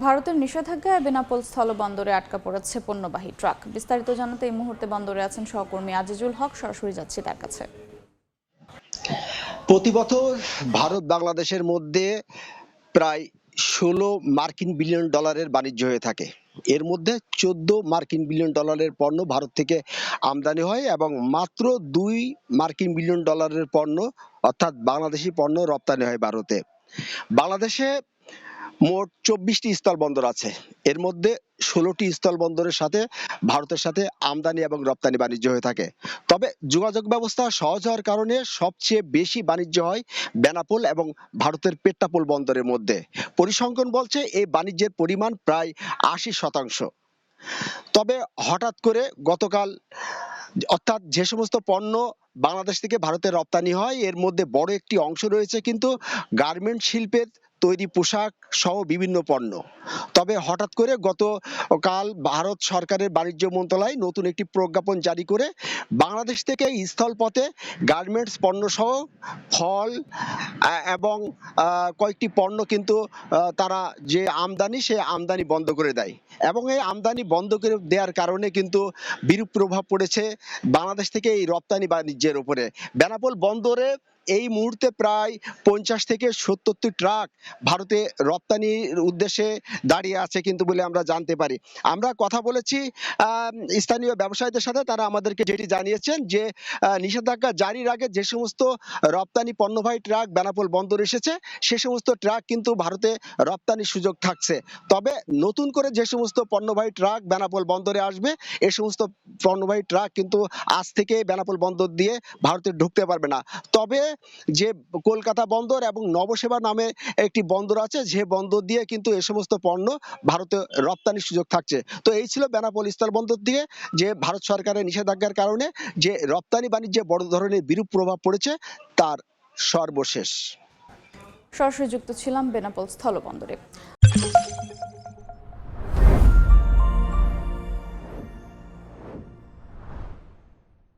ভারতের নিষেধাজ্ঞায় বেনাপোল স্থলবন্দরে আটকা পড়েছে পণ্যবাহী ট্রাক। বিস্তারিত জানাতে এই মুহূর্তে বন্দরে আছেন সহকর্মী আজিজুল হক। সরাসরি যাচ্ছি তার কাছে। প্রতি বছর ভারত বাংলাদেশের মধ্যে প্রায় 16 মার্কিন বিলিয়ন ডলারের বাণিজ্য হয়ে থাকে। এর মধ্যে 14 মার্কিন বিলিয়ন ডলারের পণ্য ভারত থেকে আমদানি হয় এবং মাত্র 2 মার্কিন বিলিয়ন ডলারের পণ্য অর্থাৎ বাংলাদেশি পণ্য রপ্তানি হয় ভারতে। বাংলাদেশে মোট 24টি স্থলবন্দর আছে। এর মধ্যে 16টি স্থলবন্দরের সাথে ভারতের সাথে আমদানি এবং রপ্তানি বাণিজ্য হয়ে থাকে। তবে যোগাযোগ ব্যবস্থা সহজ হওয়ার কারণে সবচেয়ে বেশি বাণিজ্য হয় বেনাপোল এবং ভারতের পেট্টাপোল বন্দরের মধ্যে। পরিসংখ্যান বলছে এই বাণিজ্যের পরিমাণ প্রায় 80%। তবে হঠাৎ করে গতকাল অর্থাৎ যে সমস্ত পণ্য বাংলাদেশ থেকে ভারতে রপ্তানি হয় এর মধ্যে বড় একটি অংশ রয়েছে কিন্তু গার্মেন্ট শিল্পের তৈরি পোশাক সহ বিভিন্ন পণ্য। তবে হঠাৎ করে গতকাল ভারত সরকারের বাণিজ্য মন্ত্রণালয় নতুন একটি প্রজ্ঞাপন জারি করে বাংলাদেশ থেকে স্থলপথে গার্মেন্টস পণ্য সহ ফল এবং কয়েকটি পণ্য কিন্তু তারা যে আমদানি সে আমদানি বন্ধ করে দেয় এবং এই আমদানি বন্ধ করে দেওয়ার কারণে কিন্তু বিরূপ প্রভাব পড়েছে বাংলাদেশ থেকে এই রপ্তানি বাণিজ্যের উপরে। বেনাপোল বন্দরে এই মুহূর্তে প্রায় 50 থেকে 70টি ট্রাক ভারতে রপ্তানির উদ্দেশ্যে দাঁড়িয়ে আছে কিন্তু বলে আমরা জানতে পারি। আমরা কথা বলেছি স্থানীয় ব্যবসায়ীদের সাথে, তারা আমাদেরকে যেটি জানিয়েছেন যে নিষেধাজ্ঞা জারির আগে যে সমস্ত রপ্তানি পণ্যবাহী ট্রাক বেনাপোল বন্দর এসেছে সে সমস্ত ট্রাক কিন্তু ভারতে রপ্তানির সুযোগ থাকছে। তবে নতুন করে যে সমস্ত পণ্যবাহী ট্রাক বেনাপোল বন্দরে আসবে এ সমস্ত পণ্যবাহী ট্রাক কিন্তু আজ থেকে বেনাপোল বন্দর দিয়ে ভারতে ঢুকতে পারবে না। তবে যে কলকাতা বন্দর এবং নবসেবা নামে একটি বন্দর আছে, যে বন্দর দিয়ে কিন্তু এ সমস্ত পণ্য ভারতে রপ্তানির সুযোগ থাকছে। তো এই ছিল বেনাপোল স্থল বন্দর দিয়ে যে ভারত সরকারের নিষেধাজ্ঞার কারণে যে রপ্তানি বাণিজ্যে বড় ধরনের বিরূপ প্রভাব পড়েছে তার সর্বশেষ। সরাসরি যুক্ত ছিলাম বেনাপোল স্থলবন্দরে।